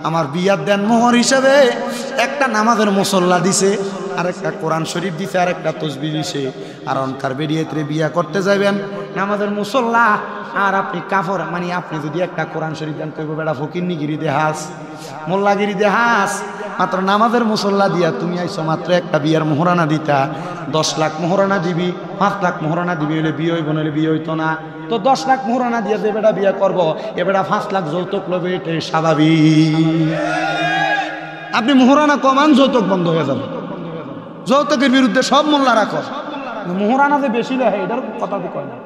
আমার বিয়ার দেন মোহর হিসেবে একটা নামাজের মুসল্লা দিছে, আর একটা কোরআন শরীফ দিছে, আর একটা তসবিহ দিছে। আর অনকার বেরিয়েতে বিয়া করতে যাবেন নামাজের মুসল্লা, আর আপনি কাফর মানে আপনি যদি একটা কোরআন শরীফ দেন কইব বেটা ফকিরনিগিরি দেহাস, মোল্লাগিরি দেহাস। মাত্র নামাজের মুসল্লা দিয়া তুমি আইছো মাত্র একটা বিয়ার মোহরানা দিতা। 10 লাখ মোহরানা দিবি, 5 লাখ মোহরানা দিবি, হলে বিয়ে হইব, নইলে বিয়ে হইতো না। তো 10 লাখ মোহরানা দিয়ে যে বেটা বিয়ে করবো, এ বেটা 5 লাখ যৌতুক লবে, এটাই স্বাভাবিক। আপনি মোহরানা কমান, যৌতুক বন্ধ হয়ে যাবে। যৌতুকের বিরুদ্ধে সব মোল্লা রাখো, মোহরানা যে বেশি লেহে এটার কথা কয় না।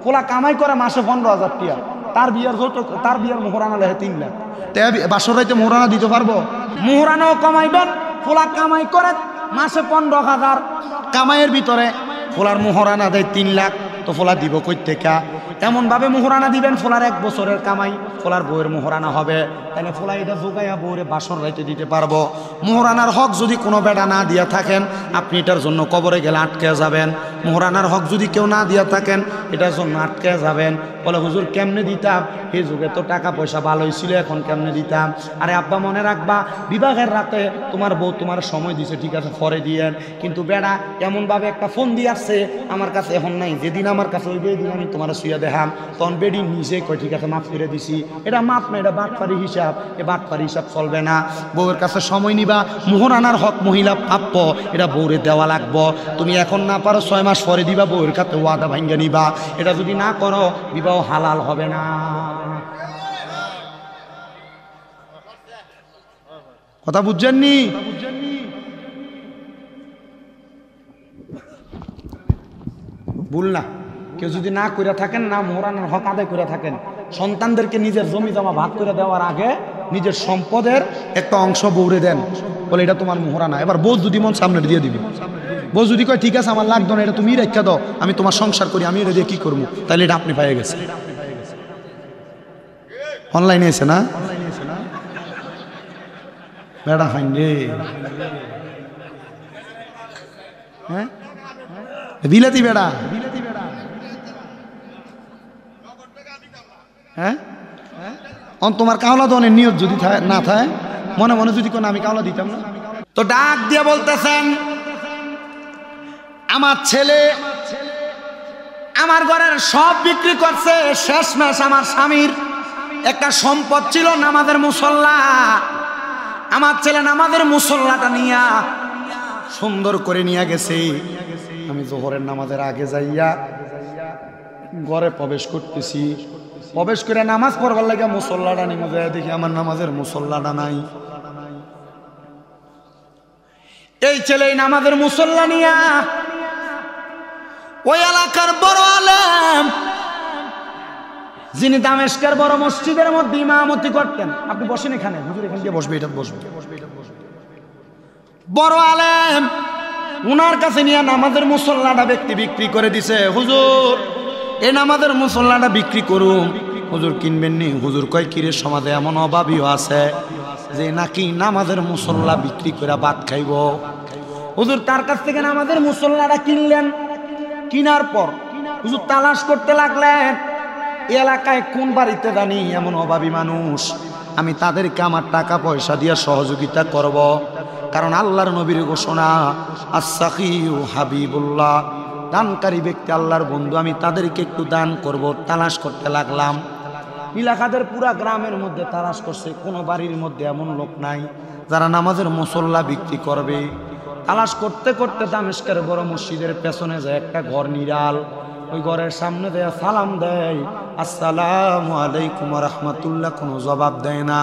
পোলা কামাই করে মাসে 15,000 টাকা, তার বিয়ার যৌতুক, তার বিয়ার মোহরানা লেহে 3 লাখ। বাসর রাইতে মোহরানা দিতে পারবো? মোহরানাও কমাইবেন, পোলা কামাই করে মাসে 15,000, কামাইয়ের ভিতরে পোলার মোহরানা দেয় 3 লাখ। তো ফোলা দিব কই থেকে? এমনভাবে মোহরানা দিবেন ফোলার 1 বছরের কামাই ফোলার বউয়ের মোহরানা হবে। তাহলে ফোলা এটা যোগাইয়া বউরে বাসর রাইতে দিতে পারবো। মোহরানার হক যদি কোনো বেটা না দিয়া থাকেন, আপনি এটার জন্য কবরে গেলে আটকে যাবেন। মোহরানার হক যদি কেউ না দিয়া থাকেন, এটার জন্য আটকে যাবেন। বলে হুজুর কেমনে দিতাম, এই যুগে তো টাকা পয়সা ভালোই ছিল, এখন কেমনে দিতাম? আরে আব্বা মনে রাখবা, বিবাহের রাতে তোমার বউ তোমার সময় দিছে, ঠিক আছে পরে দিয়েন, কিন্তু বেড়া এমনভাবে একটা ফোন দিয়ে আসছে আমার কাছে এখন নাই, যেদিন আমার কাছে ওই দিন আমি তোমার শুয়ে দেখাম, তখন বেডি নিজে কয় ঠিক আছে মাফ করে দিছি। এটা মাফ না, এটা বাটপারি হিসাব। এ বাটপারি হিসাব চলবে না। বউয়ের কাছে সময় নিবা, মোহরানার হক মহিলা প্রাপ্য, এটা বউরে দেওয়া লাগবো। তুমি এখন না পারো 6 মাস পরে দিবা, বউয়ের কাছে ওয়াদা ভাঙ্গা নিবা। এটা যদি না করো বিবাহ হালাল হবে না। কথা বুঝছেননি? ভুল না। কেউ যদি না করে থাকেন, না মোহরানার হক আদায় করে থাকেন, সন্তানদেরকে নিজের জমি জমা ভাগ করে দেওয়ার আগে নিজের সম্পদের একটা অংশ বউরে দেন, বলে এটা তোমার মোহরানা। এবার বউ যদি মন সামনে দিয়ে দিবি, বউ যদি কয় ঠিক আছে আমার লাগতো না, এটা তুমি রেখা দাও, আমি তোমার সংসার করি, আমি এটা দিয়ে কি করবো, তাহলে এটা আপনি পাইয়ে গেছে। অনলাইনে এসে না বেড়া ফাইন রে, হ্যাঁ বিলাতি বেড়া, হ্যাঁ তোমার কাওলা দনের নিয়ত যদি না থাকে, মনে মনে যদি কোনো আমি কাওলা দিতাম না, তো ডাক দিয়ে বলতেছেন আমার ছেলে আমার ঘরের সব বিক্রি করছে, শেষমেশ আমার স্বামীর একটা সম্পদ ছিল নামাজের মুসল্লা, আমার ছেলে নামাজের মুসল্লাটা নিয়া সুন্দর করে নিয়ে গেছে। আমি জোহরের নামাজের আগে যাইয়া ঘরে প্রবেশ করতেছি, প্রবেশ করে নামাজ পড়বার লাগে মুসল্লাটা নিয়ে যায়, দেখি আমার নামাজের মুসল্লাটা নাই। এই ছেলে নামাজের মুসল্লা নিয়া ওই এলাকার বড় আলেম, যিনি দামেস্কের বড় মসজিদের মধ্যে ইমামতি করতেন, আপনি বসেন এখানে, হুজুর এখান দিয়ে বসবে, এটা বসবে, বড় আলেম, উনার কাছে নিয়ে নামাজের মুসল্লাটা ব্যক্তি বিক্রি করে দিছে। হুজুর এই নামাজের মুসল্লাটা বিক্রি করুন। হুজুর কিনবেন নি? হুজুর কয় কিরে সমাজে এমন অভাবীও আছে যে নাকি নামাজের মুসল্লা বিক্রি করে ভাত খাইব। হুজুর তার কাছ থেকে নামাজের মুসল্লাটা কিনলেন, কিনার পর হুজুর তালাশ করতে লাগলেন এলাকায় কোন বাড়িতে জানি এমন অভাবী মানুষ, আমি তাদেরকে আমার টাকা পয়সা দিয়ে সহযোগিতা করব। কারণ আল্লাহর নবীর ঘোষণা আস-সাখিউ হাবিবুল্লাহ, দানকারী ব্যক্তি আল্লাহর বন্ধু, আমি তাদেরকে একটু দান করব। তালাশ করতে লাগলাম, এলাকাদের পুরা গ্রামের মধ্যে তালাশ করছে, কোনো বাড়ির মধ্যে এমন লোক নাই যারা নামাজের মুসল্লা বিক্রি করবে। তালাশ করতে করতে দামেস্কের বড় মসজিদের পেছনে যায় একটা ঘর নিরাল, ওই ঘরের সামনে দেয়া সালাম দেয়, আসসালামু আলাইকুম রাহমাতুল্লাহ, কোনো জবাব দেয় না।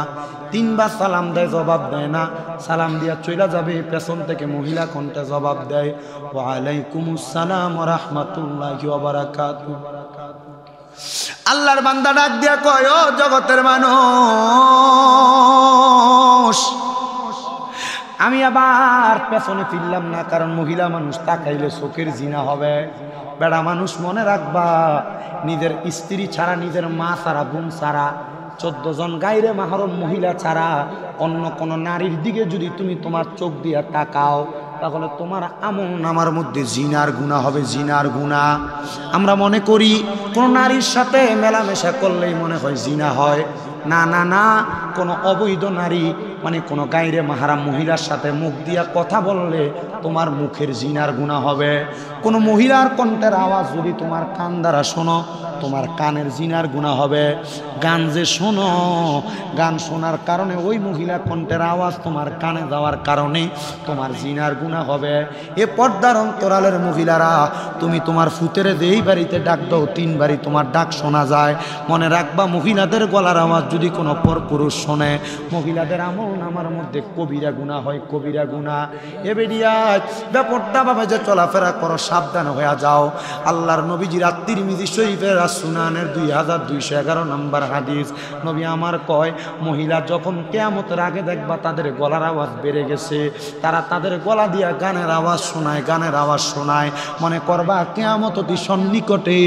3 বার সালাম দেয়, জবাব দেয় না। সালাম দিয়া চইলা যাবে, পেছন থেকে মহিলা কণ্ঠে জবাব দেয়, ওয়া আলাইকুমুস সালাম ওয়া রাহমাতুল্লাহি ওয়া বারাকাতুহু। আল্লাহর বান্দা ডাক দিয়া কয়, ও জগতের মানুষ, আমি আবার পেছনে ফিরলাম না, কারণ মহিলা মানুষ তাকাইলে চোখের জিনা হবে। বেড়া মানুষ মনে রাখবা, নিজের স্ত্রী ছাড়া, নিজের মা ছাড়া, বোন ছাড়া, 14 জন গায়রে মাহরম মহিলা ছাড়া অন্য কোন নারীর দিকে যদি তুমি তোমার চোখ দিয়া তাকাও, তাহলে তোমার আমল নামার মধ্যে জিনার গুনাহ হবে, জিনার গুনাহ। আমরা মনে করি কোন নারীর সাথে মেলামেশা করলেই মনে হয় জিনা হয়, না না না, কোনো অবৈধ নারী মানে কোনো গায়রে মাহরাম মহিলার সাথে মুখ দিয়া কথা বললে তোমার মুখের জিনার গুনাহ হবে। কোনো মহিলার কণ্ঠের আওয়াজ যদি তোমার কান দ্বারা শোনো, তোমার কানের জিনার গুনাহ হবে। গান যে শোনো, গান শোনার কারণে ওই মহিলা কণ্ঠের আওয়াজ তোমার কানে যাওয়ার কারণে তোমার জিনার গুনাহ হবে। এ পর্দার অন্তরালের মহিলারা, তুমি তোমার ফুতের যেই বাড়িতে ডাক দাও 3 বাড়ি তোমার ডাক শোনা যায়। মনে রাখবা, মহিলাদের গলার আওয়াজ যদি কোনো পরপুরুষ শোনে, মহিলাদের আমল নামার মধ্যে কবিরা গুনাহ হয়, কবিরা গুনাহ। এ বেরিয়া বেপর্দাভাবে যে চলাফেরা করো, সাবধান হয়ে যাও। আল্লাহর নবীজির তিরমিজি শরীফের সুনানের 2211 নম্বর হাদিস, নবী আমার কয়, মহিলা যখন কিয়ামতের আগে দেখবা তাদের গলার আওয়াজ বেড়ে গেছে, তারা তাদের গলা দিয়া গানের আওয়াজ শোনায়, গানের আওয়াজ শোনায়, মনে করবা কিয়ামত অতি সন্নিকটে,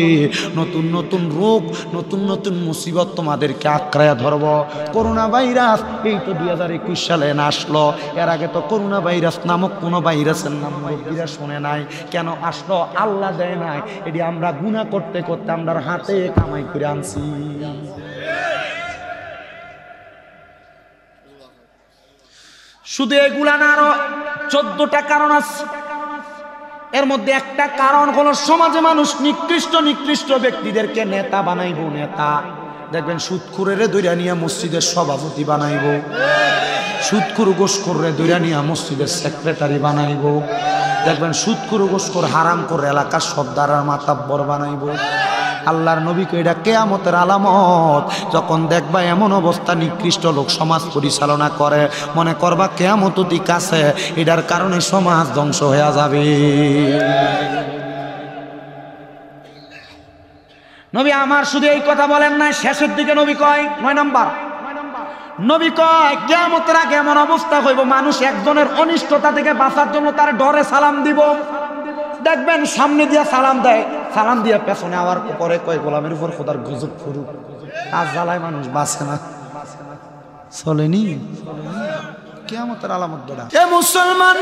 নতুন নতুন রোগ, নতুন নতুন মুসিবত তোমাদেরকে আঁকড়ায়া ধরব। করোনা ভাইরাস এই তো 2021 সালে আসলো, এর আগে তো করোনা ভাইরাস নামক কোনো ভাইরাসের নাম মুরব্বীরা শুনে নাই। কেন আসলো? আল্লাহ দেয় নাই, এটি আমরা গুনাহ করতে করতে আমরা হাতে কামাই করে আনছি। শুধু এগুলা না, আরো 14টা কারণ আছে। এর মধ্যে একটা কারণ হলো সমাজে মানুষ নিকৃষ্ট নিকৃষ্ট ব্যক্তিদেরকে নেতা বানাইব। নেতা দেখবেন সুদখুরেরে দইরা নিয়ে মসজিদের সভাপতি বানাইব, সুদখুর গোসখোররে দইরা নিয়ে মসজিদের সেক্রেটারি বানাইব, দেখবেন সুদখুর গোসখোর হারাম করে এলাকার সর্দার মাতাব্বর বানাইব। আল্লাহর নবীকে এটা কিয়ামতের আলামত। যখন দেখবা এমন অবস্থা নিকৃষ্ট লোক সমাজ পরিচালনা করে, মনে করবা কিয়ামত অতি কাছে, এটার কারণে সমাজ ধ্বংস হয়ে যাবে। নবী আমার শুধু এই কথা বলেন নাই, শেষের দিকে নবী কয় 9 নম্বর, নবী কয় কিয়ামতের আগে এমন অবস্থা হইব, মানুষ একজনের অনিষ্টতা থেকে বাঁচার জন্য তার ডরে সালাম দিব। দেখবেন সামনে দিয়া সালাম দেয়, সালাম দিয়া পেছনে আওয়ার পরে কয় গোলামের উপর খোদার গজব ফুরুক। আজ জ্বালায় মানুষ বাঁচে না, চলেনি। কিয়ামতের আলামত বেড়া। এ মুসলমান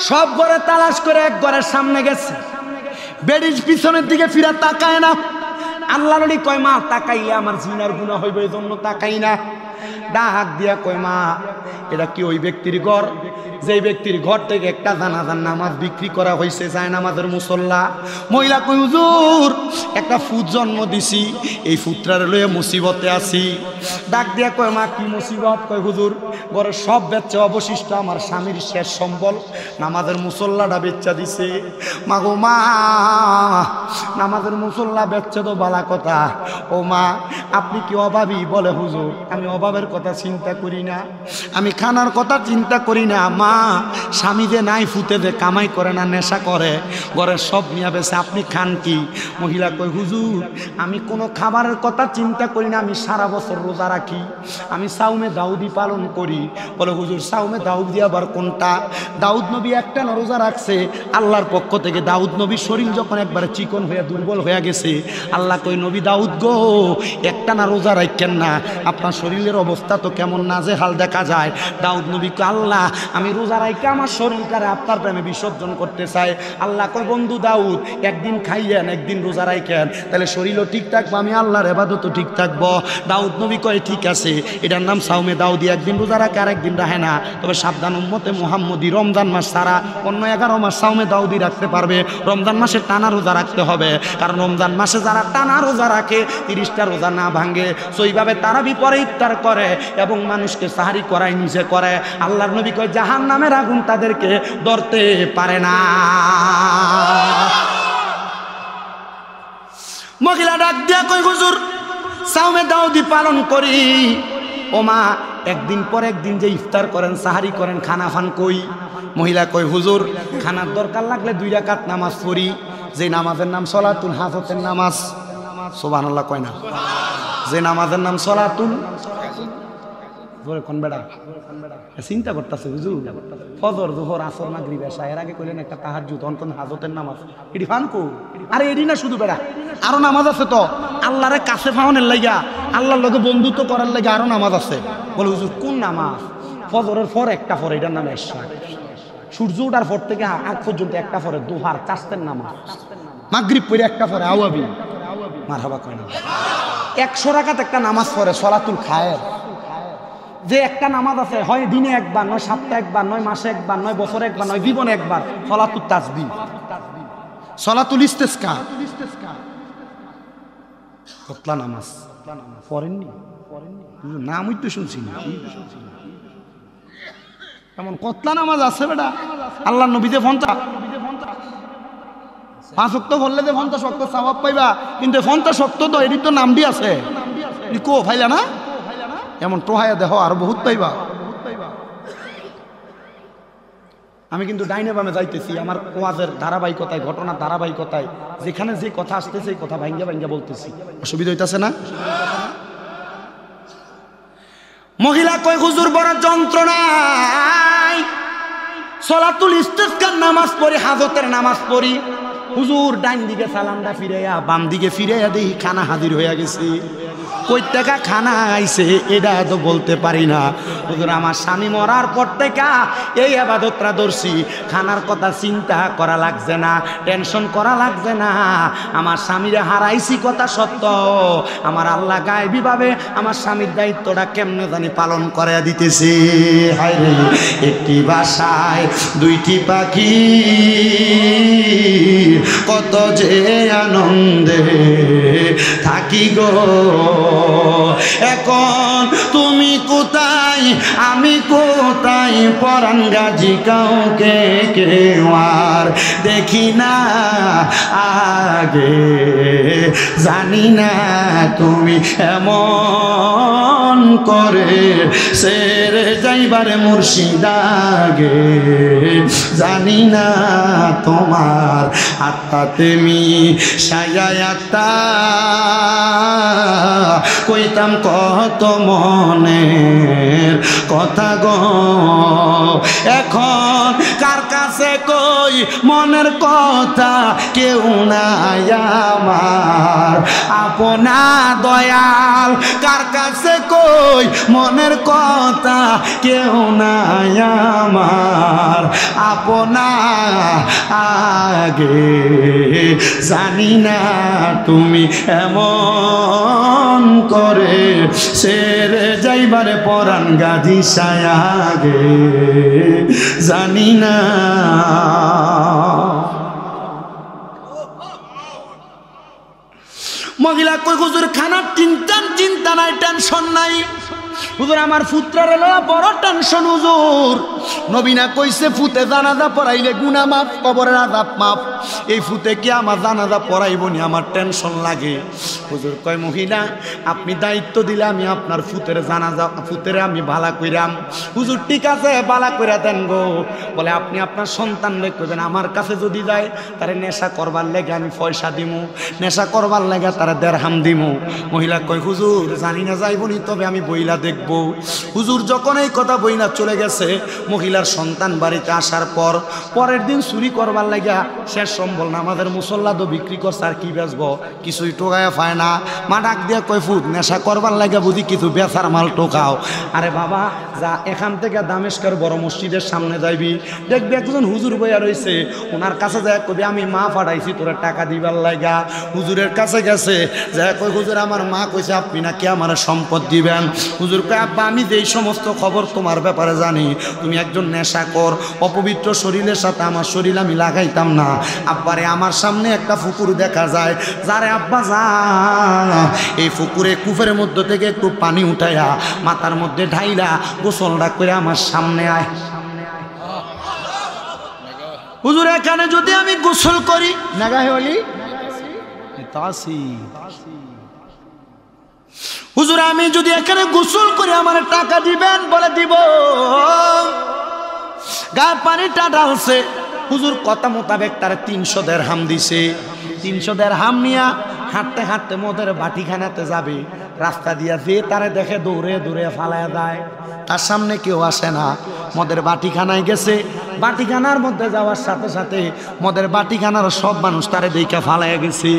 সব ঘরে তালাশ করে এক ঘরের সামনে গেছে, বেড়ির পিছনের দিকে ফিরা তাকায় না। আল্লাহ নবী কয়, মা তাকাইলে আমার জিনার গুনাহ হইবে, এই জন্য তাকাই না। ডাক দিয়া কয়, মা এটা কি ওই ব্যক্তির ঘর যে ব্যক্তির ঘর থেকে একটা জানাজার নামাজ বিক্রি করা হয়েছে, যায় নামাজের মুসল্লা? মহিলা কয়, হুজুর একটা ফুট জন্ম দিছি, এই ফুটরার লয়ে মুসিবতে আছি। ডাক দিয়া কয়, মা কি মুসিবত? কয়, হুজুর ঘরের সব বেচা অবশিষ্ট আমার স্বামীর শেষ সম্বল নামাজের মুসল্লাটা বেচা দিছে। মা গো মা, নামাজের মুসল্লা বেচছে তো বালা কথা, ও মা আপনি কি অভাবী? বলে, হুজুর আমি অভাবের কথা চিন্তা করি না, আমি খানার কথা চিন্তা করি না। মা স্বামী যে নাই, ফুটে যে কামাই করে না, নেশা করে, ঘরের সব নিয়ে বেছে, আপনি খান কি? মহিলা কই, হুজুর আমি কোনো খাবারের কথা চিন্তা করি না, আমি সারা বছর রোজা রাখি, আমি সাউমে দাউদি পালন করি। বলে, হুজুর সাউমে দাউদি আবার কোনটা? দাউদ নবী একটা না রোজা রাখছে আল্লাহর পক্ষ থেকে। দাউদ নবী শরীর যখন একবারে চিকন হয়ে দুর্বল হয়ে গেছে, আল্লাহ কই, নবী দাউদ গো একটা না রোজা রাখেন না, আপনার শরীরের অবস্থা তো কেমন নাজেহাল দেখা যায়। দাউদ নবী কয়, আল্লাহ আমি রোজা রাখে আমার শরীরটারে আপনার প্রেমে বিসর্জন করতে চাই। আল্লাহ কয়, বন্ধু দাউদ একদিন খাইয়েন একদিন রোজা রাখেন, তাহলে শরীরও ঠিক থাকবো, আমি আল্লাহর ইবাদতও ঠিক থাকবো। দাউদ নবী কয়, ঠিক আছে, এটার নাম সাউমে দাউদি, একদিন রোজা রাখে আর একদিন রাখে না। তবে সাবধান, উম্মতে মুহাম্মদী রমজান মাস ছাড়া অন্য 11 মাস সাউমে দাউদি রাখতে পারবে, রমজান মাসে টানা রোজা রাখতে হবে। কারণ রমজান মাসে যারা টানা রোজা রাখে 30টা রোজা না ভাঙে, সেইভাবে তারা বিপরে ইফতার করে এবং মানুষকে সাহারি করায়, নিজে করে। আল্লাহর নবী কয়, জাহান্নামের আগুন তাদেরকে ধরতে পারে না। মহিলা ডাক দিয়া কই, হুজুর সাউমে দাউদি পালন করি। ও মা একদিন পর একদিন যে ইফতার করেন, সাহারি করেন, খানা ফান কই? মহিলা কই, হুজুর খানার দরকার লাগলে 2 রাকাত নামাজ পড়ি, যে নামাজের নাম সলাতুল হাজতের নামাজ। সুবহানাল্লাহ কয় না? যে নামাজের নাম সলাতুল কোন বেড়া চিন্তা করতেছে, হুজুর ফজর জোহর আসর মাগরিব এশা, এর আগে কইলেন একটা তাহাজ্জুদ, অন্তন হাজতের নামাজ, এটি ফানকো? আরে এডি না শুধু বেড়া, আরো নামাজ আছে তো আল্লাহরে কাছে পাওয়ানোর লাগা, আল্লাহর লগে বন্ধুত্ব করার লাগা আরো নামাজ আছে। বলে, হুজুর কোন নামাজ? ফজরের পর একটা পরে, এটার নাম এশা। সূর্য ওঠার পর থেকে আগ পর্যন্ত একটা পরে দোহার চাস্তের নামাজ, মাগরিব পরে একটা পরে আওয়াবি। মারহাবা কয় না? 100 রাকাত একটা নামাজ পড়ে সলাতুল খায়ের, যে একটা নামাজ আছে হয় দিনে একবার, নয় সপ্তাহে একবার, নয় মাসে একবার, নয় বছরে একবার, নয় জীবনে একবার, সলাতুল তাসবিহ, সলাতুল ইস্তেসকা, কতলা নামাজ পড়েননি? নামই তো শুনছি না, এমন কতলা নামাজ আছে বেটা। আল্লাহ নবী যে 50 5 ওয়াক্ত পড়লে যে 50 ওয়াক্ত সওয়াব পাইবা, কিন্তু 50 ওয়াক্ত তো এরই তো নাম দিয়ে আছে, কো ভাইলা না এমন টোহায়া দেহ আর বহুত পাইবা। আমি কিন্তু ডাইনে বামে যাইতেছি, আমার ওয়াজের ধারাবাহিকতায়, ঘটনার ধারাবাহিকতায় যেখানে যে কথা আসতেছে এই কথা ভাঙ্গা ভাঙ্গা বলতেছি, অসুবিধা হইতাছে না? মহিলা কয় হুজুর বড় যন্ত্রণায় সলাতুল ইস্তিসকার নামাজ পড়ি, হাজতের নামাজ পড়ি, হুজুর ডাইন দিকে সালামটা ফিরাইয়া বাম দিকে ফিরাইয়া দেখি খানা হাজির হইয়া গেছে। কই টাকা খানা আইছে এটা তো বলতে পারি না। হুজুর আমার স্বামী মরার পর থেকে এই ইবাদতটা ধরছি, খানার কথা চিন্তা করা লাগছে না, টেনশন করা লাগছে না। আমার স্বামীরে হারাইছি কথা সত্য, আমার আল্লাহ গায়েবী ভাবে আমার স্বামীর দায়িত্বটা কেমনে জানি পালন করে দিতেছে। হায় রে, একটি বাসায় দুইটি পাখি কত যে আনন্দে থাকি গো, এখন তুমি কোথায় আমি কোথায়, পরাণ গাজী কাউকে কেউ আর দেখি না আগে, জানি না তুমি এমন করে সেরে যাইবারে মুর্শিদাগে, জানি না তোমার আত্মা তুমি সাজায় আত্মা কইতাম কত মনের কথা গো, এখন কার কাছে কই মনের কথা, কেউ নাই আমার আপনা দয়াল, কার কাছে কই মনের কথা, কেউ নাই আমার আপনা আগে, জানি না তুমি এমন করে সেরে যাইবারে পরাণ গাজী সায়াগে, জানি না। মহিলা কই হুজুর খানার চিন্তা নাই, টেনশন নাই। হুজুর আমার পুত্রের বড় টেনশন হুজুর, নবীনা কইছে ফুতে জানাজা পড়াইলে গুনাহ মাফ, কবরের আযাব মাফ, এই ফুতে কি আমার জানাজা পড়াইবনি, আমার টেনশন লাগে। হুজুর কয় মহিলা আপনি দায়িত্ব দিলে আমি আপনার ফুতের জানাজা, ফুতেরে আমি ভালা কইরাম। হুজুর ঠিক আছে ভালা কইরা দেন গো। বলে আপনি আপনার সন্তানরে কইবেন আমার কাছে যদি যায় তারে নেশা করবার লেগে আমি পয়সা দিমু, নেশা করবার লেগে তারা দেড়হাম দিমু। মহিলা কয় হুজুর জানি না যাইবনি, তবে আমি বইলা দেখব। হুজুর যখন এই কথা বইলা চলে গেছে, মহিলার সন্তান বাড়িতে আসার পর পরের দিন চুরি করবার লাগা শেষ সম্বল না, আমাদের মুসল্লা তো বিক্রি করছে আর কি বেচবো, কিছুই টোকায়া পায় না। মা ডাক দিয়ে কয় ফুট নেশা করবার লাগা বুঝি কিছু বেচার মাল টোকাও। আরে বাবা যা এখান থেকে দামেস্কের বড় মসজিদের সামনে যাইবি, দেখবি একজন হুজুর বইয়া রয়েছে, ওনার কাছে যায় কবি আমি মা পাঠাইছি তোরা টাকা দিবার লাগা। হুজুরের কাছে গেছে, যায় কই হুজুর আমার মা কইছে আপনি নাকি আমার সম্পদ দিবেন। হুজুর কয় আব্বা আমি যেই সমস্ত খবর তোমার ব্যাপারে জানি, তুমি একজন নেশাকর, অপবিত্র শরীরের সাথে আমার শরীর আমি লাগাইতাম না। আব্বারে আমার সামনে একটা পুকুর দেখা যায়, যারে আব্বা যা এই পুকুরে কূপের মধ্য থেকে একটু পানি উঠাইয়া মাথার মধ্যে ঢাইলা গোসলটা করে আমার সামনে আয়। হুজুর এখানে যদি আমি গোসল করি নাগাহে হলি তাসি, হুজুর আমি যদি এখানে গোসল করি আমার টাকা দিবেন? বলে দিব। গায়ে পানিটা ঢালছে, হুজুর কথা মোতাবেক তারা 300 দিরহাম দিছে। 300 দিরহাম নিয়া হাঁটতে হাঁটতে মদের বাটিখানাতে যাবে, রাস্তা দিয়া যে তারে দেখে দৌড়ে দৌড়ে ফালায় যায়, তার সামনে কেউ আসে না। মদের বাটিখানায় গেছে, বাটিখানার মধ্যে যাওয়ার সাথে সাথে মদের বাটিখানার সব মানুষ তারে দেখা ফালাইয়া গেছে।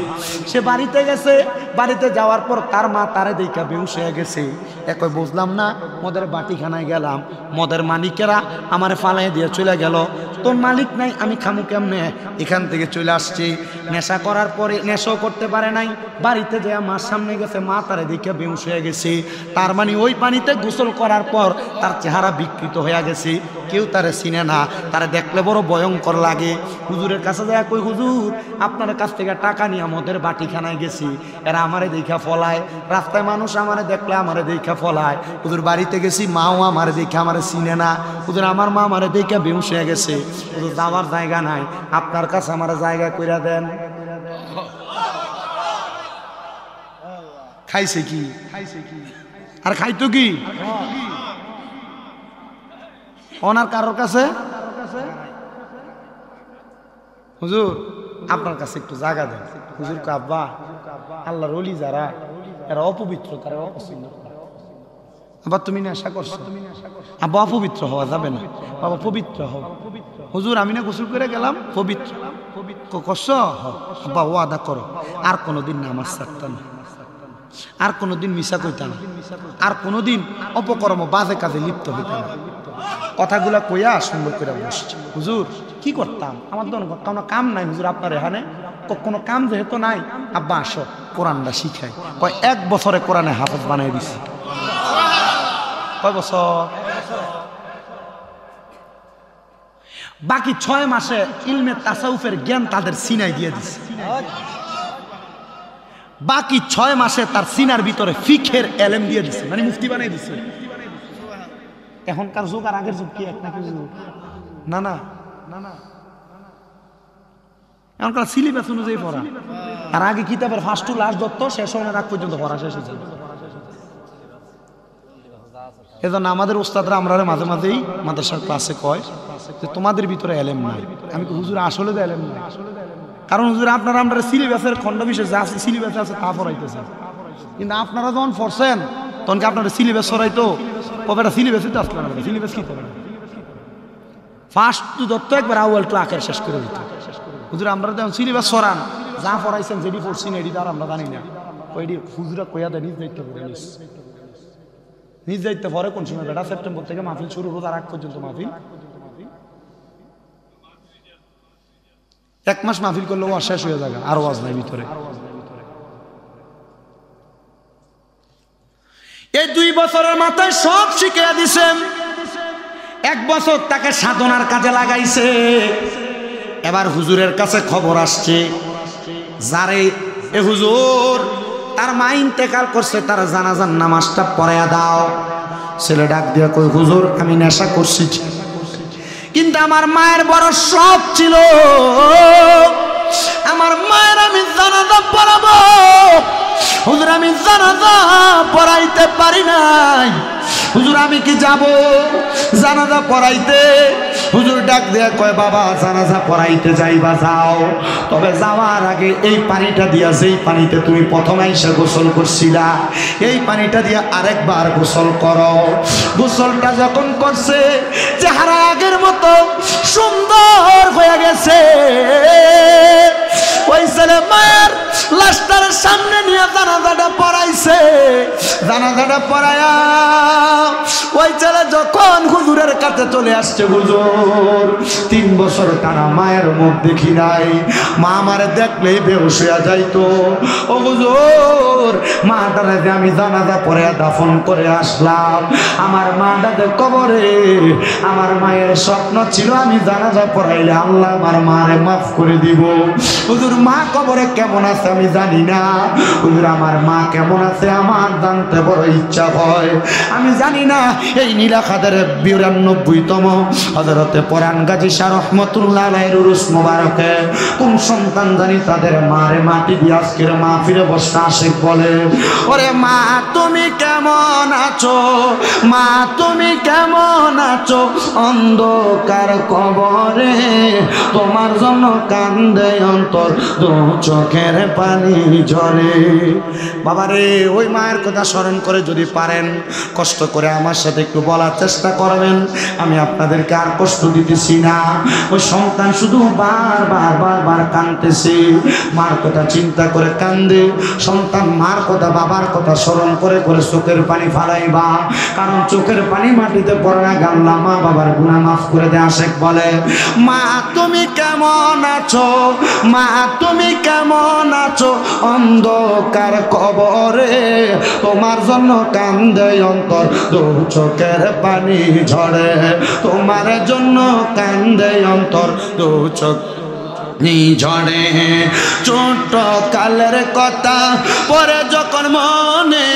সে বাড়িতে গেছে, বাড়িতে যাওয়ার পর তার মা তারে দেখা বেহুশ হয়ে গেছে। একই বুঝলাম না, মদের বাটিখানায় গেলাম, মদের মালিকেরা আমার ফালাই দিয়ে চলে গেল, তোর মালিক নাই, আমি খামু কেমনে? এখান থেকে চলে আসছি। নেশা করার পরে নেশাও করতে পারে নাই, বাড়িতে যেয়ে মার সামনে গেছে, মা তারে দেখে বেহুশ হয়ে গেছে। তার মানে ওই পানিতে গোসল করার পর তার চেহারা বিকৃত হয়ে গেছে, কেউ তারে চিনে না, তারে দেখলে বড় ভয়ঙ্কর লাগে। হুজুরের কাছে যায়, কই হুজুর আপনার কাছ থেকে টাকা নিয়ে আমাদের বাটিখানায় গেছি, এরা আমারে দেখা ফলায়, রাস্তায় মানুষ আমারে দেখলে আমারে দেখা ফলায়। হুজুর বাড়িতে গেছি, মাও আমারে দেখে আমারে চিনে না। হুজুর আমার মা আমারে দেখে বেহুশ হয়ে গেছে, হুজুর যাওয়ার জায়গা নাই, আপনার কাছে আমার জায়গা কইরা দেন। খাইছে কি? আর খাইতো কি? ওনার কারোর কাছে, হুজুর আপনার কাছে একটু জায়গা দেন। হুজুর কয়, আব্বা আল্লাহর ওলি যারা এরা অপবিত্র, তারা অপছন্দ করে। আবার তুমি নেশা করছো, আব্বা অপবিত্র হওয়া যাবে না, বাবা পবিত্র হও। হুজুর আমি না গোসল করে গেলাম, পবিত্র করছো? আব্বা ওয়াদা করো আর কোনোদিন নামাজ ছাড়তাম না, আর কোনোদিন মিশা কইতাম না, আর কোনোদিন অপকর্ম বাজে কাজে লিপ্ত হইতাম না। কথাগুলা কইয়া সুন্দর করে বসছে। হুজুর কি করতাম, আমার তো কোনো কাম নাই হুজুর, আপনার এখানে কোনো কাম যেহেতু নাই, আব্বা আসো কোরআনটা শিখাই। কয় 1 বছরে কোরআনে হাফেজ বানাই দিছি। কয় বছর? বাকি 6 মাসে ইলমে তাসাউফের জ্ঞান তাদের সিনাই দিয়ে দিছে। বাকি 6 মাসে তার সিনার ভিতরে ফিকহের এলেম দিয়ে দিছে, মানে মুফতি বানাই দিছে। এখনকার যুগ আর আগের যুগ কি এক নাকি? না না না না, এখনকার সিলেবাস অনুযায়ী পড়া। আর আগে কিতাবের ফার্স্ট টু লাস্ট দত্ত শেষ হয় না, রাগ পর্যন্ত পড়া শেষ হয়েছে। এজন্য আমাদের ওস্তাদরা আমরা মাঝে মাঝেই মাদ্রাসার ক্লাসে কয় যে তোমাদের ভিতরে এলেম নাই। আমি হুজুর আসলে তো এলেম নাই, কারণ হুজুর আপনারা আমরা সিলেবাসের খণ্ড বিশেষ যা আছে সিলেবাসে আছে তা পড়াইতেছেন, কিন্তু আপনারা যখন পড়ছেন তখন কি আপনারা সিলেবাস সরাইতো? কবে সিলেবাসই তো আসলো না, সিলেবাস কি করবেন? ফার্স্ট টু দত্ত একবার আউয়াল টু আখের শেষ করে দিত। হুজুর আমরা যখন সিলেবাস সরান, যা পড়াইছেন যেটি পড়ছি না এটি তো আর আমরা জানি না। ওইটি হুজুরা কইয়া দেয়, নিজ দায়িত্ব করে নিজ দায়িত্ব পরে কোন সময় বেটা সেপ্টেম্বর থেকে মাহফিল শুরু হলো, তার আগ পর্যন্ত মাহফিল 1 মাস মাহফিল করলেও শেষ হয়ে যাবে, আরো ওয়াজ নাই ভিতরে। এই 2 বছরের মাথায় সব শিখিয়ে দিছেন। 1 বছর তাকে সাধনার কাজে লাগাইছে। এবার হুজুরের কাছে খবর আসছে, যারে এ হুজুর তার মা ইন্তেকাল করছে, তার জানাজার নামাজটা পড়াইয়া দাও। ছেলে ডাক দিয়া কই, হুজুর আমি নেশা করছি, কিন্তু আমার মায়ের বড় শখ ছিল, আমার মায়ের আমি জানাজা পড়াবো। হুজুর আমি জানাজা পড়াইতে পারি নাই, হুজুর আমি কি যাব জানাজা পড়াইতে? হুজুর ডাক দেয়া কয়, বাবা জানাজা পড়াইতে যাইবা যাও, তবে যাওয়ার আগে এই পানিটা দিয়া, যেই পানিতে তুমি প্রথমে এসে গোসল করছিলা, এই পানিটা দিয়া আরেকবার গোসল করো। গোসলটা যখন করছে, চেহারা আগের মতো সুন্দর হয়ে গেছে। ওই ছেলে মায়ের লাশটার সামনে নিয়ে জানাজাটা পড়াইছে। জানাজাটা পড়ায়া ওই ছেলে যখন হুজুরের কাছে চলে আসছে, হুজুর 3 বছর টানা মায়ের মুখ দেখি নাই, মা আমারে দেখলেই বেহুশ হয়ে যাইতো। ও হুজুর মাটারে যে আমি জানাজা পড়ে দাফন করে আসলাম, আমার মাটাকে কবরে, আমার মায়ের স্বপ্ন ছিল আমি জানাজা পড়াইলে আল্লাহ আমার মারে মাফ করে দিব। হুজুর মা কবরে কেমন আছে আমি জানি না, হুজুর আমার মা কেমন আছে আমার জানতে বড় ইচ্ছা হয়। আমি জানি না এই নীলাখাতের 92তম হযরতে পরান গাজী শাহ রহমাতুল্লাহ আলাইহির উরুস মোবারকে কোন সন্তান জানি তাদের মারে মাটি দিয়ে আজকের মাহফিলে বসে আশিক বলে, ওরে মা তুমি কেমন আছো, মা তুমি কেমন আছো, অন্ধকার কবরে তোমার জন্য কান্দে অন্তর, দু চোখের পানি ঝরে। বাবারে ওই মায়ের কথা স্মরণ করে যদি পারেন কষ্ট করে আমার সাথে একটু বলার চেষ্টা করবেন, আমি আপনাদেরকে আর কষ্ট দিতেছি না। ওই সন্তান শুধু বারবার কাঁদতেছে, মার কথা চিন্তা করে কান্দে। সন্তান মার কথা বাবার কথা স্মরণ করে করে চোখের পানি ফালাইবা, কারণ চোখের পানি মাটিতে পড়ে না। আল্লাহ মা বাবার গুনাহ মাফ করে দেয়। আশেক বলে, মা তুমি কেমন আছো, মা তুমি কেমন আছো, অন্ধকার কবরে তোমার জন্য কান্দে অন্তর, দু চোখের পানি ঝরে তোমার জন্য কান্দে অন্তর, দু চোখ ঝড়ে। ছোট কালের কথা পরে যখন মনে,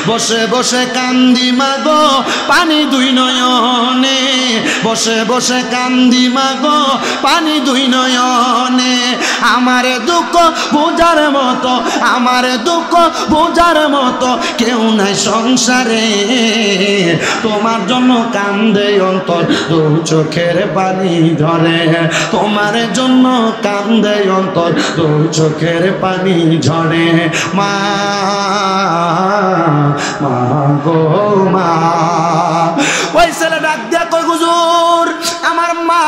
বসে বসে কান্দি মাগো পানি দুই নয়নে, বসে বসে কান্দি মাগো পানি দুই নয়নে। আমার দুঃখ বোঝার মতো, আমার দুঃখ বোঝার মতো কেউ নাই সংসারে, তোমার জন্য কান্দে অন্তর, দু চোখের পানি ঝরে তোমার জন্য কান্দে অন্তর, দু চোখের পানি ঝরে। মা মা গো মা। ওই ছেলে ডাক দিয়া কই, হুজুর আমার মা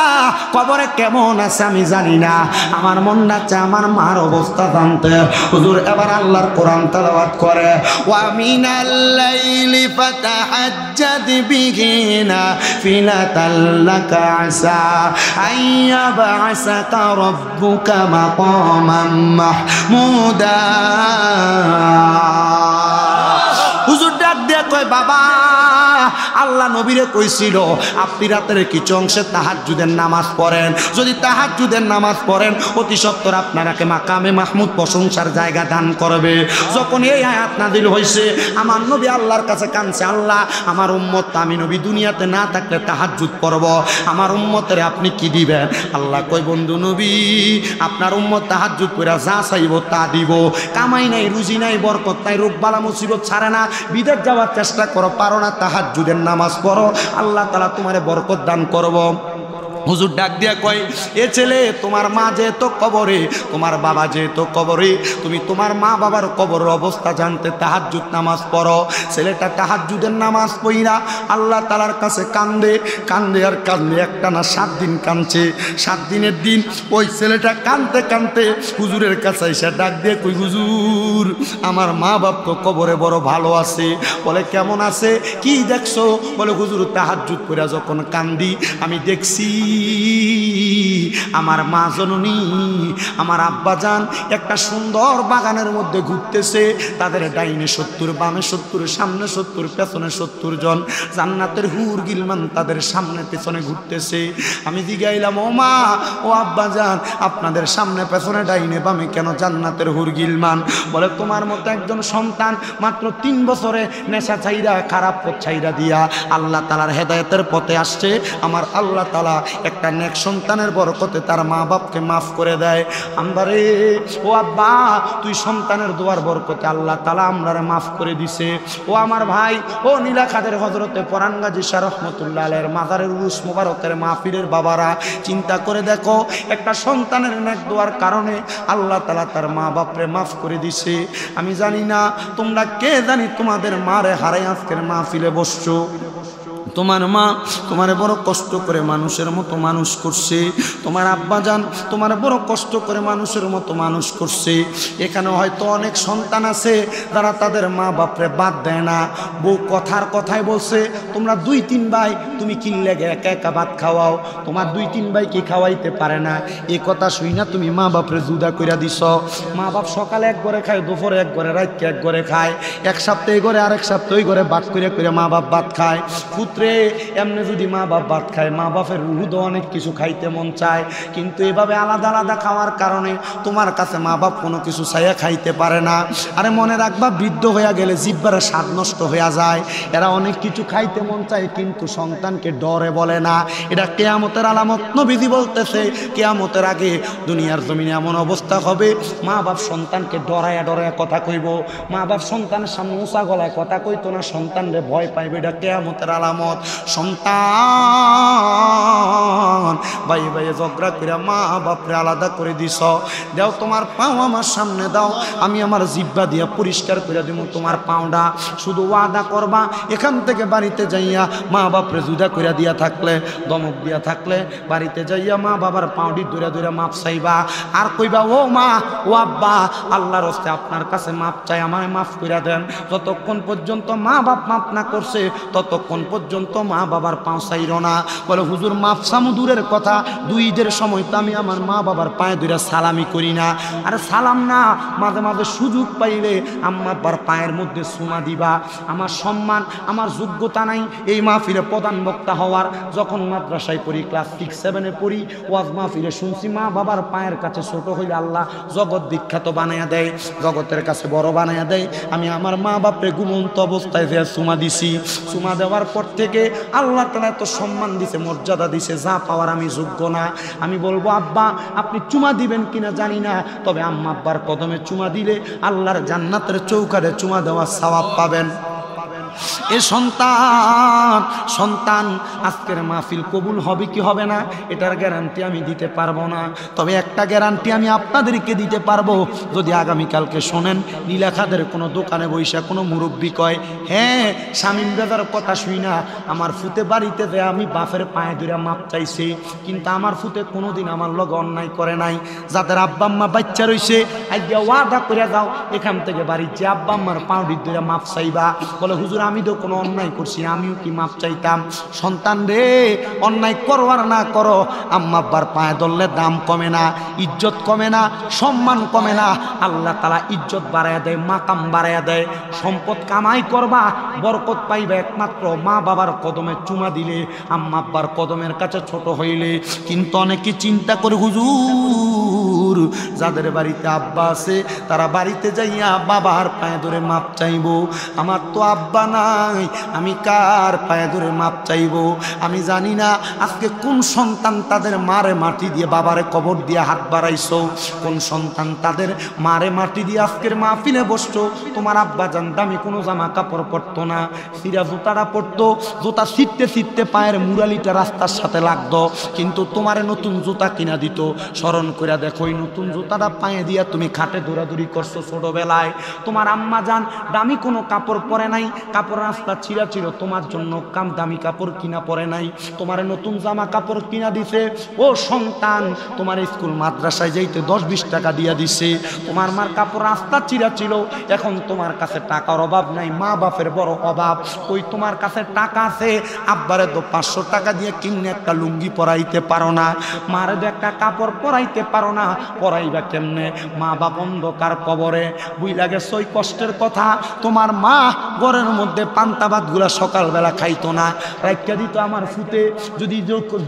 কবরে কেমন আছে আমি জানি না, আমার মন ডাকছে আমার মার অবস্থা জানতে। হুজুর এবার আল্লাহর কোরআন তেলাওয়াত করে, ওয়া মিনাল লাইলি ফাতাহাজ্জাদ বিহি নাফিলাতাল লাকা আসা আইয়াবআসাকা রাব্বুকা মাকামান মাহমুদা। হুজুর ডাক দিয়া কয়, বাবা আল্লাহ নবীরে কইছিল আপনি রাতের কিছু অংশে তাহাজ্জুদের নামাজ পড়েন, যদি তাহাজ্জুদের নামাজ পড়েন অতি সত্বর আপনারাকে মাকামে মাহমুদ প্রশংসার জায়গা দান করবে। যখন এই আয়াত নাযিল হইছে আমার নবী আল্লাহর কাছে কাঁদছে, আল্লাহ আমার উম্মত আমি নবী দুনিয়াতে না থাকলে তাহাজ্জুদ পড়ব, আমার উম্মতের আপনি কি দিবেন? আল্লাহ কই, বন্ধু নবী আপনার উম্মত তাহাজ্জুদ পড়া যা চাইব তা দিব। কামাই নাই, রুজি নাই, বরকত নাই, রোগ বালা মুসিবত ছাড়ে না, বিদেশ যাওয়ার চেষ্টা করো, পারো না, তাহাজ্জুদের নামাজ পড়ো, আল্লাহ তাআলা তোমারে বরকত দান করব। হুজুর ডাক দিয়া কয়, এ ছেলে তোমার মা যেহেতু কবরে, তোমার বাবা যেহেতু কবরে, তুমি তোমার মা বাবার কবরের অবস্থা জানতে তাহাজ্জুদ নামাজ পড়ো। ছেলেটা তাহাজ্জুদের নামাজ পড়া আল্লাহ তাআলার কাছে কান্দে কান্দে আর কান্দে, একটা না 7 দিন কাঁদছে। 7 দিনের দিন ওই ছেলেটা কাঁদতে কাঁদতে হুজুরের কাছে এসে ডাক দিয়ে কই, হুজুর আমার মা বাপ তো কবরে বড় ভালো আছে। বলে কেমন আছে, কি দেখছো? বলে হুজুর তাহাজ্জুদ পড়া যখন কান্দি আমি দেখছি আমার মা জননী আমার আব্বাজান একটা সুন্দর বাগানের মধ্যে ঘুরতেছে, তাদের ডাইনে 70, বামে 70, সামনে 70, পেছনে 70 জন জান্নাতের হুর গিলমান তাদের সামনে পেছনে ঘুরতেছে। আমি জিগাইলাম, ও মা ও আব্বাজান আপনাদের সামনে পেছনে ডাইনে বামে কেন জান্নাতের হুর গিলমান? বলে তোমার মতো একজন সন্তান মাত্র 3 বছরে নেশা ছাইরা খারাপ পথ ছাইরা দিয়া আল্লাহ তাআলার হেদায়েতের পথে আসছে, আমার আল্লাহ তাআলা একটা নেক সন্তানের বরকতে তার মা বাপকে মাফ করে দেয়। আমরারে ও আব্বা তুই সন্তানের দোয়ার বরকতে আল্লাহ তাআলা আমরারে মাফ করে দিছে। ও আমার ভাই, ও নীলাখাদের হযরতে পরান গাজী শাহ রহমাতুল্লাহ আলাইহির মাজারের উরুস মোবারকের মাহফিলের বাবারা চিন্তা করে দেখো, একটা সন্তানের নেক দোয়ার কারণে আল্লাহ তাআলা তার মা বাপরে মাফ করে দিছে। আমি জানি না তোমরা কে জানি তোমাদের মারে হারাই আজকের মাহফিলে বসছো। তোমার মা তোমার বড় কষ্ট করে মানুষের মতো মানুষ করছে, তোমার আব্বাজান তোমার বড় কষ্ট করে মানুষের মতো মানুষ করছে। এখানে হয়তো অনেক সন্তান আছে যারা তাদের মা বাপরে বাদ দেয় না, বউ কথার কথাই বলছে তোমরা 2-3 ভাই তুমি কি লেগে একা একা ভাত খাওয়াও, তোমার 2-3 ভাই কি খাওয়াইতে পারে না, এই কথা শুই না তুমি মা বাপরে জুদা কইরা দিছ। মা বাপ সকালে এক ঘরে খায়, দুপুরে এক ঘরে, রাতকে এক ঘরে খায়, এক সপ্তাহে ঘরে আরেক সপ্তাহে ঘরে ভাত করে করে মা বাপ ভাত খায়। এমনি যদি মা বাপ ভাত খায়, মা বাপের রুহুদও অনেক কিছু খাইতে মন চায়, কিন্তু এভাবে আলাদা আলাদা খাওয়ার কারণে তোমার কাছে মা বাপ কোনো কিছু চাইয়া খাইতে পারে না। আরে মনে রাখবা, বৃদ্ধ হইয়া গেলে জিহ্বার স্বাদ নষ্ট হইয়া যায়। এরা অনেক কিছু খাইতে মন চায় কিন্তু সন্তানকে ডরে বলে না, এটা কিয়ামতের আলামত। নবীজি বলতেছে কিয়ামতের আগে দুনিয়ার জমিনে এমন অবস্থা হবে, মা বাপ সন্তানকে ডরায়া ডরায়া কথা কইব, মা বাপ সন্তানের সামনে উঁচা গলায় কথা কইতো না, সন্তানরে ভয় পাইবে, এটা কিয়ামতের আলামত। সন্তান ভাই ভাই ঝগড়া করে মা বাপরে আলাদা করে দিছ, দাও তোমার পাও আমার সামনে দাও, আমি আমার জিহ্বা দিয়া পরিষ্কার করে দিব তোমার পাওটা। শুধু ওয়াদা করবা এখান থেকে বাড়িতে যাইয়া মা বাপরে জুদা করে দিয়া থাকলে, দমক দিয়া থাকলে বাড়িতে যাইয়া মা বাবার পাউডি ধরে ধরে মাপ চাইবা, আর কইবা ও মা ও আব্বা আল্লাহর হস্তে আপনার কাছে মাপ চাই, আমায় মাফ করে দেন। যতক্ষণ পর্যন্ত মা বাপ মাপ না করছে ততক্ষণ পর্যন্ত মা বাবার পাও চাইর না। বলে হুজুর মাপ সামু দূরের কথা, দুই ঈদের সময় তো আমি আমার মা বাবার পায়ে ধরে সালামি করি না। আরে সালাম না, মাঝে মাঝে সুযোগ পাইলে আম্মা আব্বার পায়ের মধ্যে চুমা দিবা। আমার সম্মান আমার যোগ্যতা নাই এই মাহফিলে প্রধান বক্তা হওয়ার। যখন মাদ্রাসায় পড়ি ক্লাস 6-7-এ পড়ি, ওয়াজ মাহফিলে শুনছি মা বাবার পায়ের কাছে ছোট হইলে আল্লাহ জগৎ বিখ্যাত বানাইয়া দেয়, জগতের কাছে বড় বানাইয়া দেয়। আমি আমার মা বাপরে ঘুমন্ত অবস্থায় যে চুমা দিছি, চুমা দেওয়ার পর থেকে আল্লাহ তাআলা এত সম্মান দিছে, মর্যাদা দিছে, যা পাওয়ার আমি যোগ্য না। আমি বলবো আব্বা আপনি চুমা দিবেন কিনা জানি না, তবে আম্মা আব্বার কদমে চুমা দিলে আল্লাহর জান্নাতের চৌকারে চুমা দেওয়ার সওয়াব পাবেন। এ সন্তান আজকের মাহফিল কবুল হবে কি হবে না এটার গ্যারান্টি আমি দিতে পারবো না, তবে একটা গ্যারান্টি আমি আপনাদেরকে দিতে পারবো। যদি আগামীকালকে শোনেন নীলাখাদের কোনো দোকানে বৈশা কোনো মুরব্বী কয় হ্যাঁ শামীম দাদার কথা শুই না আমার ফুতে বাড়িতে যে আমি বাপের পায়ে ধরে মাপ চাইছি, কিন্তু আমার ফুতে কোনোদিন আমার লগে অন্যায় করে নাই, যাদের আব্বা আম্মা বাচ্চা রয়েছে আজকে ওয়াদা করে যাও এখান থেকে বাড়ির যে আব্বা আম্মার পাউডি ধরে মাপ চাইবা। বলে হুজুর আমি তো কোনো অন্যায় করছি, আমিও কি মাপ চাইতাম? সন্তান রে অন্যায় করো আর না করো, আম্মা আব্বার পায়ে ধরলে দাম কমে না, ইজ্জত কমে না, সম্মান কমে না। আল্লাহ তাআলা ইজ্জত বাড়াইয়া দেয়, মাকাম বাড়াইয়া দেয়। সম্পদ কামাই করবা বরকত পাইবে একমাত্র মা বাবার কদমে চুমা দিলে, আম্মা আব্বার কদমের কাছে ছোট হইলে। কিন্তু অনেকে চিন্তা করে হুজুর যাদের বাড়িতে আব্বা আছে তারা বাড়িতে যাইয়া বাবার পায়ে ধরে মাপ চাইবো, আমার তো আব্বা নাই আমি কার পায়ে ধরে মাপ চাইবো? আমি জানি না আজকে কোন সন্তান তাদের মারে মাটি দিয়ে বাবারে কবর দিয়ে হাত বাড়াইছো, কোন সন্তান তাদের মারে মাটি দিয়ে আজকের মাহফিলে বসছো। তোমার আব্বা জান দামি কোনো জামা কাপড় পরতো না, সিরা জুতাটা পরতো, জুতা ছিটতে ছিটতে পায়ের মুরালিটা রাস্তার সাথে লাগতো, কিন্তু তোমারে নতুন জুতা কিনা দিত। স্মরণ করে দেখো ওই নতুন জুতাটা পায়ে দিয়া তুমি খাটে দৌড়াদৌড়ি করছো ছোটবেলায়। তোমার আম্মা জান দামি কোনো কাপড় পরে নাই, কাপড় রাস্তা ছিঁড়া ছিল, তোমার জন্য দামি কাপড় কিনা পরে নাই, তোমার নতুন জামা কাপড় কিনা দিছে। ও সন্তান তোমার স্কুল মাদ্রাসায় যাইতে 10-20 টাকা দিয়া দিছে, তোমার মার কাপড় রাস্তা ছিঁড়া ছিল, এখন তোমার কাছে টাকার অভাব নাই, মা বাপের বড় অভাব। ওই তোমার কাছে টাকা আছে, আব্বারে তো 500 টাকা দিয়ে কিনে একটা লুঙ্গি পরাইতে পারো না, মারে তো একটা কাপড় পরাইতে পারো না, পরাইবা কেমনে? মা বাপ অন্ধকার কবরে, বুইলা গেছে ওই কষ্টের কথা। তোমার মা ঘরের মধ্যে পান্তা ভাতগুলা সকালবেলা খাইতো না, রাইখা দিত আমার ফুতে। যদি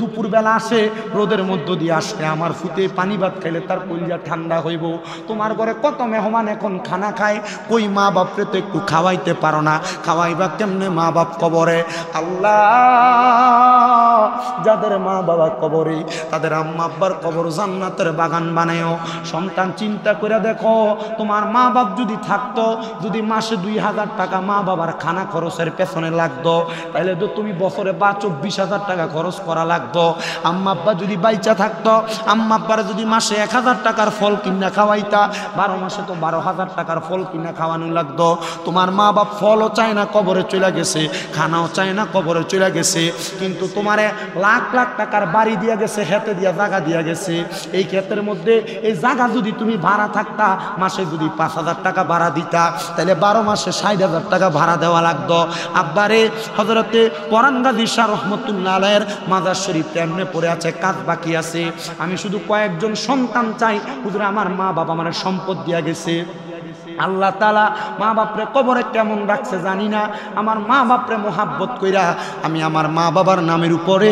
দুপুরবেলা আসে রোদের মধ্য দিয়ে আসে, আমার ফুতে পানি ভাত খাইলে তার কলিজা ঠান্ডা হইব। তোমার ঘরে কত মেহমান এখন খানা খায়, কই মা বাপরে তো একটু খাওয়াইতে পারো না, খাওয়াইবা কেমনে মা বাপ কবরে? আল্লাহ যাদের মা বাবা কবরে তাদের আম্মা আব্বার কবর জান্নাতের বাগান বানায়ও। সন্তান চিন্তা করে দেখো, তোমার মা বাপ যদি থাকতো, যদি মাসে 2000 টাকা মা বাবার খানা খরচের পেছনে লাগতো, তাহলে তো তুমি বছরে 24,000 টাকা খরচ করা লাগতো। আম্মা আব্বা যদি বাইচা থাকতো, আম্মা আব্বার যদি মাসে 1000 টাকার ফল কিনা খাওয়াইতা, 12 মাসে তো 12,000 টাকার ফল কিনা খাওয়ানো লাগতো। তোমার মা বাপ ফলও চায় না, কবরে চলে গেছে, খানাও চায় না, কবরে চলে গেছে, কিন্তু তোমারে লাখ লাখ টাকার বাড়ি দিয়া গেছে, খেতে দিয়া জায়গা দিয়া গেছে। এই ক্ষেতের মধ্যে এই জায়গা যদি তুমি ভাড়া থাকতা, মাসে যদি 5,000 টাকা ভাড়া দিতা, তাহলে 12 মাসে 60,000 টাকা ভাড়া দেওয়া লাগতো। আব্বারে হযরতে পরান গাজী শাহ রহমতুল্লাহ আলাইহির মাজার শরীফ এমনি পড়ে আছে, কাজ বাকি আছে। আমি শুধু কয়েকজন সন্তান চাই, হুজুর আমার মা বাবা আমার সম্পদ দিয়া গেছে। আল্লাহ তাআলা মা বাপরে কবরে কেমন রাখছে জানি না, আমার মা বাপরে মোহাব্বত কইরা আমি আমার মা বাবার নামের উপরে